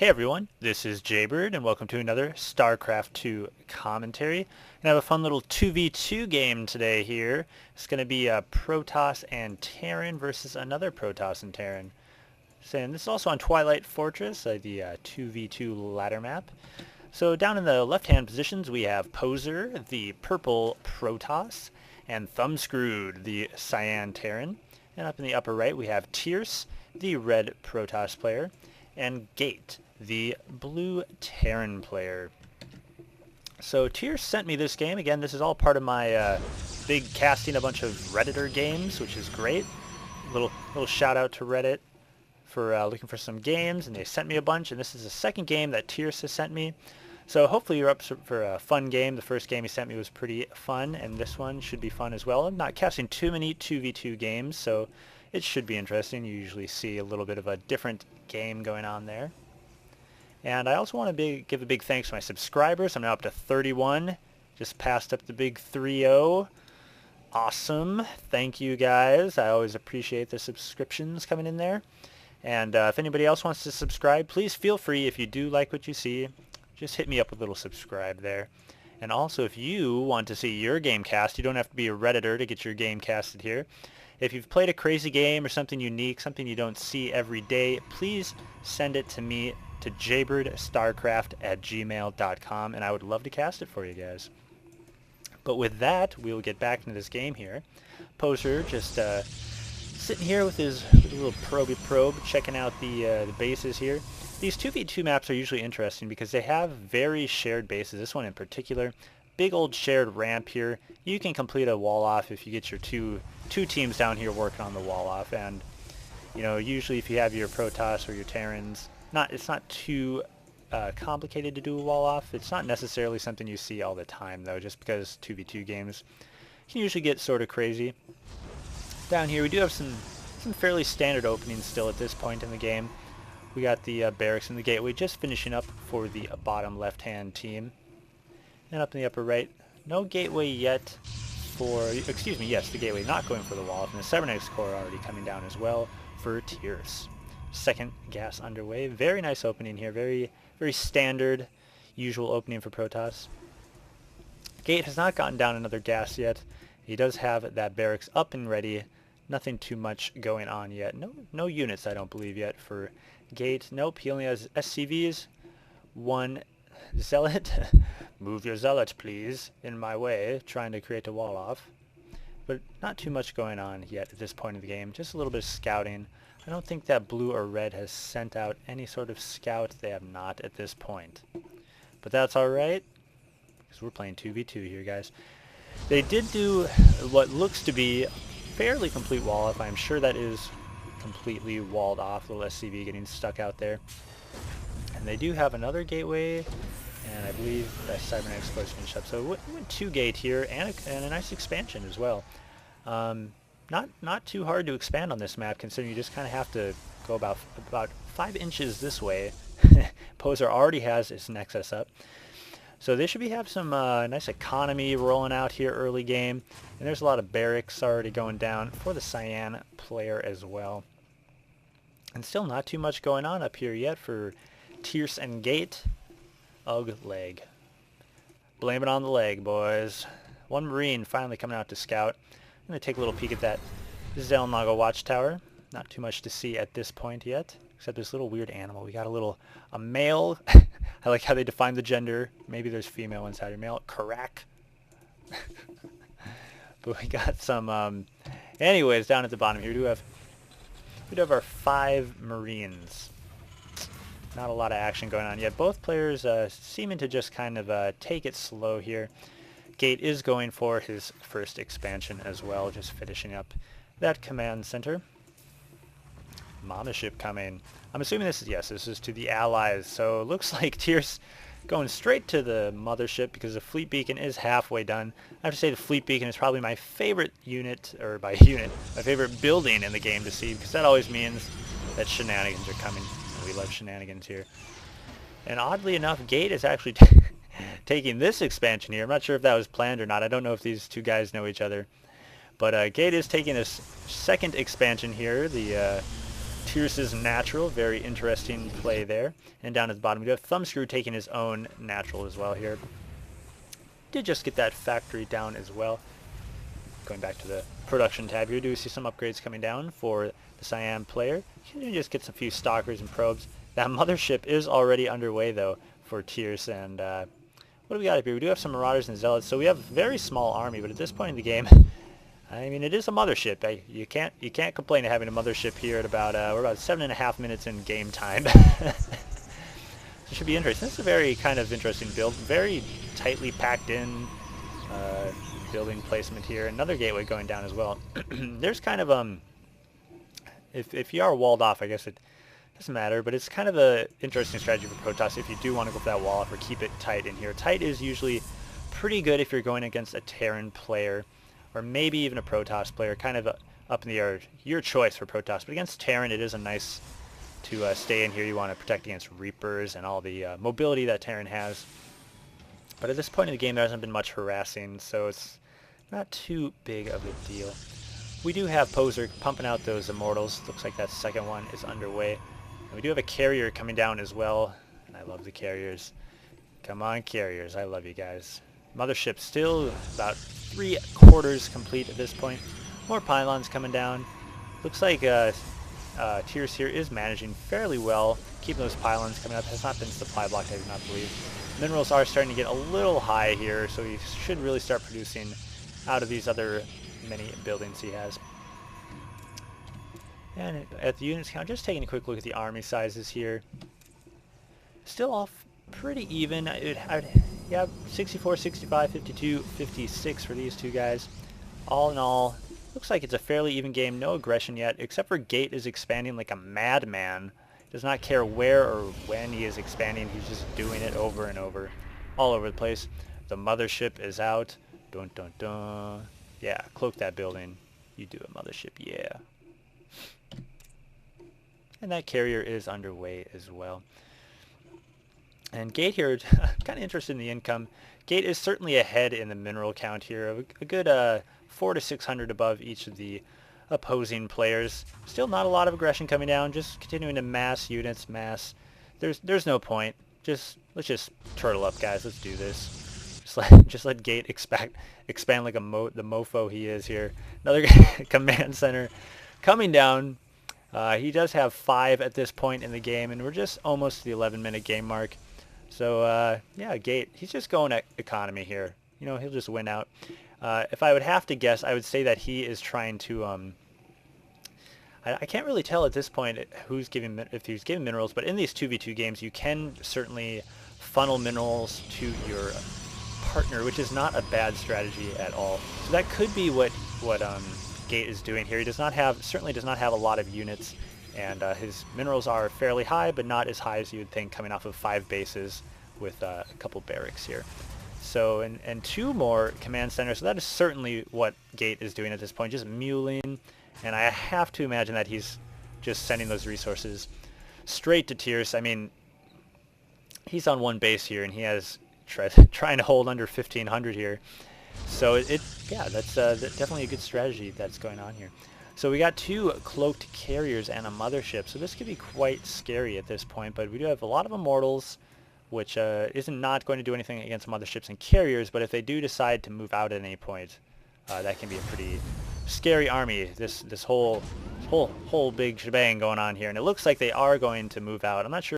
Hey everyone, this is Jaybird and welcome to another StarCraft 2 commentary. And I have a fun little 2v2 game today here. It's going to be Protoss and Terran versus another Protoss and Terran. And this is also on Twilight Fortress, the 2v2 ladder map. So down in the left-hand positions we have Poser, the purple Protoss, and Thumbscrewed, the cyan Terran. And up in the upper right we have Tierce, the red Protoss player, and Gate, the blue Terran player. So Tierce sent me this game. Again, this is all part of my big casting a bunch of Redditor games, which is great. Little shout out to Reddit for looking for some games, and they sent me a bunch, and this is the second game that Tierce has sent me. So hopefully you're up for a fun game. The first game he sent me was pretty fun, and this one should be fun as well. I'm not casting too many 2v2 games, so it should be interesting. You usually see a little bit of a different game going on there. And I also want to give a big thanks to my subscribers. I'm now up to 31. Just passed up the big 3-0. Awesome. Thank you guys. I always appreciate the subscriptions coming in there. And if anybody else wants to subscribe, please feel free. If you do like what you see, just hit me up with a little subscribe there. And also, if you want to see your game cast, you don't have to be a Redditor to get your game casted here. If you've played a crazy game or something unique, something you don't see every day, please send it to me to jaybirdStarcraft@gmail.com, and I would love to cast it for you guys. But with that, we'll get back into this game here. Poser just sitting here with his little probe, checking out the bases here. These 2v2 maps are usually interesting because they have very shared bases. This one in particular, big old shared ramp here. You can complete a wall off if you get your two teams down here working on the wall off. And you know, usually if you have your Protoss or your Terrans, it's not too complicated to do a wall off. It's not necessarily something you see all the time though, just because 2v2 games can usually get sort of crazy. Down here we do have some fairly standard openings still at this point in the game. We got the barracks and the gateway just finishing up for the bottom left-hand team. And up in the upper right, no gateway yet for, excuse me, yes, the gateway not going for the wall, and the cybernetics core already coming down as well for Tierce. Second gas underway. Very nice opening here. Very standard, usual opening for Protoss. Gate has not gotten down another gas yet. He does have that barracks up and ready. Nothing too much going on yet. No units, I don't believe, yet for Gate. Nope, he only has SCVs. One Zealot. Move your Zealot, please, in my way, trying to create a wall off. But not too much going on yet at this point of the game. Just a little bit of scouting. I don't think that blue or red has sent out any sort of scout. They have not at this point. But that's alright, because we're playing 2v2 here, guys. They did do what looks to be fairly complete wall off. I'm sure that is completely walled off. Little SCV getting stuck out there. And they do have another gateway, and I believe that cybernetics core is finished up. So we went 2 gate here, and a nice expansion as well. Not too hard to expand on this map, considering you just kind of have to go about 5 inches this way. Poser already has his Nexus up. So they should have some nice economy rolling out here early game. And there's a lot of barracks already going down for the cyan player as well. And still not too much going on up here yet for Tierce and Gate. Ugh, leg. Blame it on the leg, boys. One Marine finally coming out to scout. I'm going to take a little peek at that Zelnaga watchtower. Not too much to see at this point yet, except this little weird animal. We got a male. I like how they define the gender. Maybe there's female inside here. Male. Karak. But we got some, anyways, down at the bottom here, we do have our 5 Marines. Not a lot of action going on yet. Both players seeming to just kind of take it slow here. Gate is going for his first expansion as well, just finishing up that command center. Mothership coming. I'm assuming this is to the allies. So it looks like Tierce going straight to the Mothership because the fleet beacon is halfway done. I have to say the fleet beacon is probably my favorite unit, or by unit, my favorite building in the game to see, because that always means that shenanigans are coming. And we love shenanigans here. And oddly enough, Gate is actually taking this expansion here. I'm not sure if that was planned or not. I don't know if these two guys know each other. But Gate is taking his second expansion here, the Tierce's natural, very interesting play there. And down at the bottom, we have Thumbscrew taking his own natural as well here. Did just get that factory down as well. Going back to the production tab here, do we see some upgrades coming down for the Siam player? You just get some few stalkers and probes. That mothership is already underway though for Tierce, and what do we got up here? We do have some marauders and zealots, so we have a very small army, but at this point in the game, I mean, it is a mothership. You can't complain of having a mothership here at about we're about 7.5 minutes in game time. It should be interesting. This is a very kind of interesting build, very tightly packed in building placement here. Another gateway going down as well. There's kind of if you are walled off, I guess it doesn't matter, but it's kind of a interesting strategy for Protoss if you do want to go for that wall off or keep it tight in here. Tight is usually pretty good if you're going against a Terran player or maybe even a Protoss player, kind of up in the air. Your choice for Protoss, but against Terran it is a nice to stay in here. You want to protect against Reapers and all the mobility that Terran has. But at this point in the game there hasn't been much harassing, so it's not too big of a deal. We do have Poser pumping out those Immortals. Looks like that second one is underway. And we do have a carrier coming down as well, and I love the carriers. Come on, carriers, I love you guys. Mothership still about 3/4 complete at this point. More pylons coming down. Looks like Tierce here is managing fairly well, keeping those pylons coming up. Has not been supply blocked, I do not believe. Minerals are starting to get a little high here, so he should really start producing out of these other many buildings he has. And at the units count, just taking a quick look at the army sizes here. Still off pretty even. Yeah, 64, 65, 52, 56 for these two guys. All in all, looks like it's a fairly even game. No aggression yet, except for Gate is expanding like a madman. Does not care where or when he is expanding. He's just doing it over and over, all over the place. The mothership is out. Dun dun dun. Yeah, cloak that building. You do a mothership, yeah. And that carrier is underway as well. And Gate here, kind of interested in the income. Gate is certainly ahead in the mineral count here, a good 400 to 600 above each of the opposing players. Still not a lot of aggression coming down, just continuing to mass units, mass. There's no point. Let's just turtle up, guys. Let's do this. Just let Gate expand like the mofo he is here. Another command center coming down. He does have 5 at this point in the game, and we're just almost to the 11-minute game mark. So yeah, Gate, he's just going at economy here. You know, he'll just win out. If I would have to guess, I would say that he is trying to I can't really tell at this point if he's giving minerals, but in these 2v2 games you can certainly funnel minerals to your partner, which is not a bad strategy at all. So that could be what Gate is doing here. He certainly does not have a lot of units, and his minerals are fairly high, but not as high as you would think coming off of 5 bases with a couple barracks here. So, and 2 more command centers, so that is certainly what Gate is doing at this point, just muling, and I have to imagine that he's just sending those resources straight to Tierce. I mean, he's on 1 base here, and he has trying to hold under 1,500 here. So yeah, that's definitely a good strategy that's going on here. So we got 2 cloaked carriers and a mothership, so this could be quite scary at this point, but we do have a lot of immortals, which is not going to do anything against motherships and carriers, but if they do decide to move out at any point, that can be a pretty scary army. This whole big shebang going on here, and it looks like they are going to move out. I'm not sure